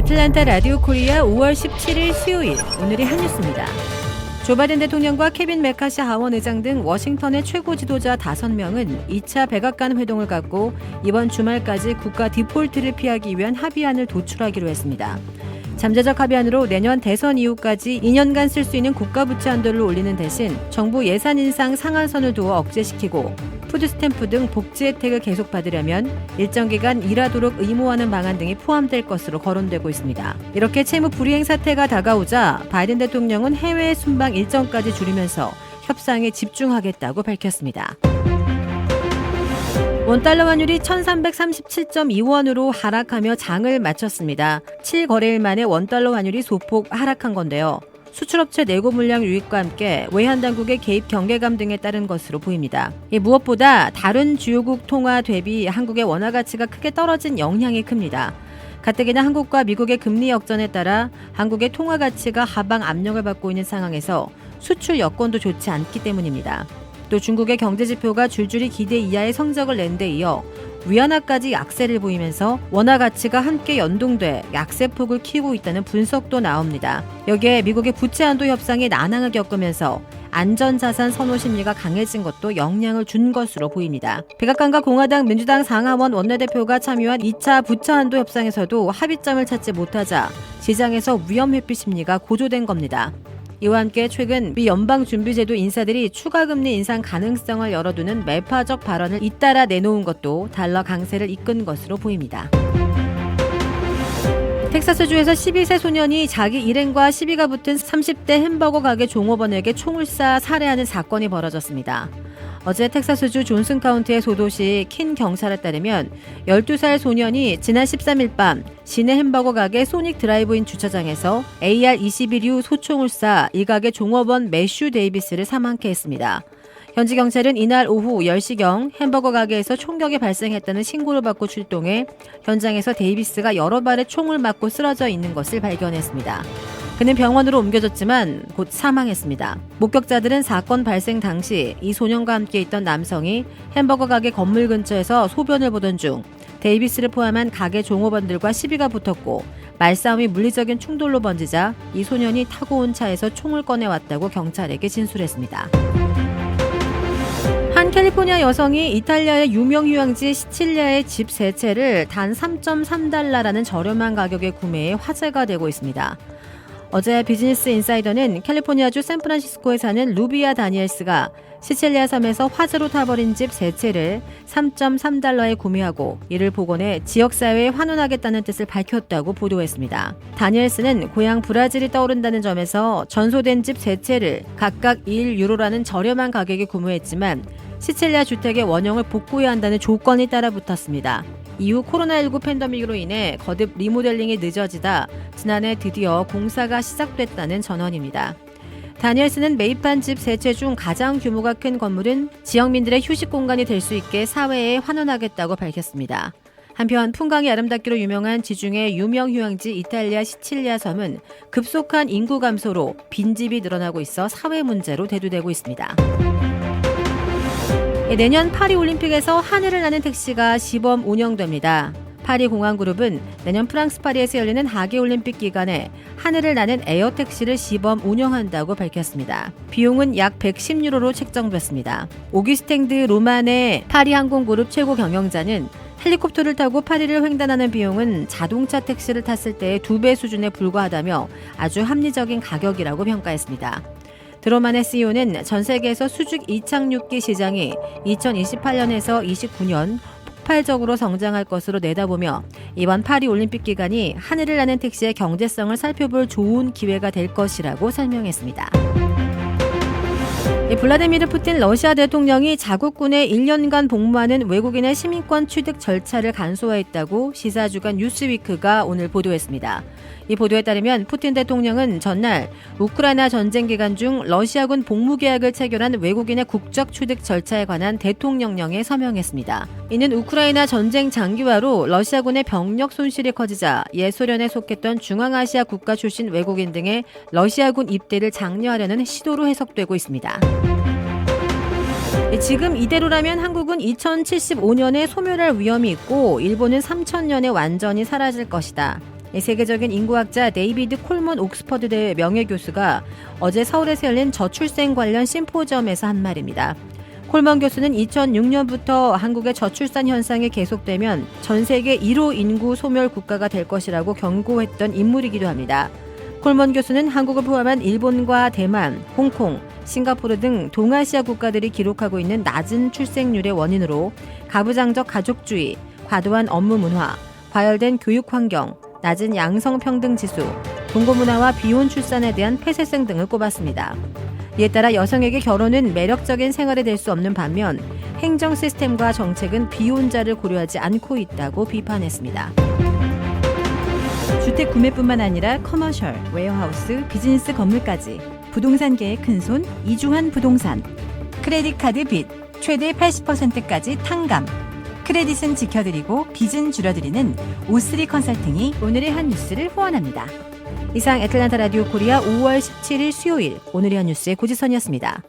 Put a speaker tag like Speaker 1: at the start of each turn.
Speaker 1: 애틀랜타 라디오 코리아 5월 17일 수요일, 오늘의 한 뉴스입니다. 조 바이든 대통령과 케빈 메카시 하원 의장 등 워싱턴의 최고 지도자 5명은 2차 백악관 회동을 갖고 이번 주말까지 국가 디폴트를 피하기 위한 합의안을 도출하기로 했습니다. 잠재적 합의안으로 내년 대선 이후까지 2년간 쓸 수 있는 국가부채 한도를 올리는 대신 정부 예산 인상 상한선을 두어 억제시키고 푸드스탬프 등 복지 혜택을 계속 받으려면 일정 기간 일하도록 의무화하는 방안 등이 포함될 것으로 거론되고 있습니다. 이렇게 채무 불이행 사태가 다가오자 바이든 대통령은 해외 순방 일정까지 줄이면서 협상에 집중하겠다고 밝혔습니다. 원달러 환율이 1337.2원으로 하락하며 장을 마쳤습니다. 7거래일 만에 원달러 환율이 소폭 하락한 건데요. 수출업체 내고 물량 유입과 함께 외환 당국의 개입 경계감 등에 따른 것으로 보입니다. 무엇보다 다른 주요국 통화 대비 한국의 원화 가치가 크게 떨어진 영향이 큽니다. 가뜩이나 한국과 미국의 금리 역전에 따라 한국의 통화 가치가 하방 압력을 받고 있는 상황에서 수출 여건도 좋지 않기 때문입니다. 또 중국의 경제지표가 줄줄이 기대 이하의 성적을 낸 데 이어 위안화까지 약세를 보이면서 원화 가치가 함께 연동돼 약세폭을 키우고 있다는 분석도 나옵니다. 여기에 미국의 부채 한도 협상이 난항을 겪으면서 안전자산 선호 심리가 강해진 것도 영향을 준 것으로 보입니다. 백악관과 공화당, 민주당 상하원 원내대표가 참여한 2차 부채 한도 협상에서도 합의점을 찾지 못하자 시장에서 위험 회피 심리가 고조된 겁니다. 이와 함께 최근 미 연방준비제도 인사들이 추가 금리 인상 가능성을 열어두는 매파적 발언을 잇따라 내놓은 것도 달러 강세를 이끈 것으로 보입니다. 텍사스주에서 12세 소년이 자기 일행과 시비가 붙은 30대 햄버거 가게 종업원에게 총을 쏴 살해하는 사건이 벌어졌습니다. 어제 텍사스주 존슨 카운티의 소도시 킨 경찰에 따르면 12살 소년이 지난 13일 밤 시내 햄버거 가게 소닉 드라이브인 주차장에서 AR-21유 소총을 쏴 이 가게 종업원 매슈 데이비스를 사망케 했습니다. 현지 경찰은 이날 오후 10시경 햄버거 가게에서 총격이 발생했다는 신고를 받고 출동해 현장에서 데이비스가 여러 발의 총을 맞고 쓰러져 있는 것을 발견했습니다. 그는 병원으로 옮겨졌지만 곧 사망했습니다. 목격자들은 사건 발생 당시 이 소년과 함께 있던 남성이 햄버거 가게 건물 근처에서 소변을 보던 중 데이비스를 포함한 가게 종업원들과 시비가 붙었고 말싸움이 물리적인 충돌로 번지자 이 소년이 타고 온 차에서 총을 꺼내왔다고 경찰에게 진술했습니다. 한 캘리포니아 여성이 이탈리아의 유명 휴양지 시칠리아의 집 3채를 단 3.3달러라는 저렴한 가격에 구매해 화제가 되고 있습니다. 어제 비즈니스 인사이더는 캘리포니아주 샌프란시스코에 사는 루비아 다니엘스가 시칠리아 섬에서 화재로 타버린 집 3채를 3.3달러에 구매하고 이를 복원해 지역사회에 환원하겠다는 뜻을 밝혔다고 보도했습니다. 다니엘스는 고향 브라질이 떠오른다는 점에서 전소된 집 3채를 각각 1유로라는 저렴한 가격에 구매했지만 시칠리아 주택의 원형을 복구해야 한다는 조건이 따라붙었습니다. 이후 코로나19 팬데믹으로 인해 거듭 리모델링이 늦어지다 지난해 드디어 공사가 시작됐다는 전언입니다. 다니엘스는 매입한 집 3채 중 가장 규모가 큰 건물은 지역민들의 휴식 공간이 될 수 있게 사회에 환원하겠다고 밝혔습니다. 한편 풍광이 아름답기로 유명한 지중해 유명 휴양지 이탈리아 시칠리아 섬은 급속한 인구 감소로 빈집이 늘어나고 있어 사회 문제로 대두되고 있습니다. 내년 파리올림픽에서 하늘을 나는 택시가 시범 운영됩니다. 파리공항그룹은 내년 프랑스 파리에서 열리는 하계올림픽 기간에 하늘을 나는 에어택시를 시범 운영한다고 밝혔습니다. 비용은 약 110유로로 책정됐습니다. 오기스탱 드 로만의 파리항공그룹 최고 경영자는 헬리콥터를 타고 파리를 횡단하는 비용은 자동차 택시를 탔을 때의 2배 수준에 불과하다며 아주 합리적인 가격이라고 평가했습니다. 드로만의 CEO는 전 세계에서 수직 이착륙기 시장이 2028년에서 29년 폭발적으로 성장할 것으로 내다보며 이번 파리올림픽 기간이 하늘을 나는 택시의 경제성을 살펴볼 좋은 기회가 될 것이라고 설명했습니다. 블라디미르 푸틴 러시아 대통령이 자국군에 1년간 복무하는 외국인의 시민권 취득 절차를 간소화했다고 시사주간 뉴스위크가 오늘 보도했습니다. 이 보도에 따르면 푸틴 대통령은 전날 우크라이나 전쟁 기간 중 러시아군 복무 계약을 체결한 외국인의 국적 취득 절차에 관한 대통령령에 서명했습니다. 이는 우크라이나 전쟁 장기화로 러시아군의 병력 손실이 커지자 옛 소련에 속했던 중앙아시아 국가 출신 외국인 등의 러시아군 입대를 장려하려는 시도로 해석되고 있습니다. 지금 이대로라면 한국은 2075년에 소멸할 위험이 있고 일본은 3000년에 완전히 사라질 것이다. 세계적인 인구학자 데이비드 콜먼 옥스퍼드대 명예교수가 어제 서울에서 열린 저출생 관련 심포지엄에서 한 말입니다. 콜먼 교수는 2006년부터 한국의 저출산 현상이 계속되면 전 세계 1호 인구 소멸 국가가 될 것이라고 경고했던 인물이기도 합니다. 콜먼 교수는 한국을 포함한 일본과 대만, 홍콩, 싱가포르 등 동아시아 국가들이 기록하고 있는 낮은 출생률의 원인으로 가부장적 가족주의, 과도한 업무 문화, 과열된 교육 환경, 낮은 양성평등 지수, 동거문화와 비혼 출산에 대한 폐쇄성 등을 꼽았습니다. 이에 따라 여성에게 결혼은 매력적인 생활이 될 수 없는 반면 행정 시스템과 정책은 비혼자를 고려하지 않고 있다고 비판했습니다. 주택 구매뿐만 아니라 커머셜, 웨어하우스, 비즈니스 건물까지 부동산계의 큰손 이주환 부동산. 크레딧 카드 빚 최대 80%까지 탕감. 크레딧은 지켜드리고 빚은 줄여드리는 오스리 컨설팅이 오늘의 한 뉴스를 후원합니다. 이상 애틀랜타 라디오 코리아 5월 17일 수요일 오늘의 한 뉴스의 고지선이었습니다.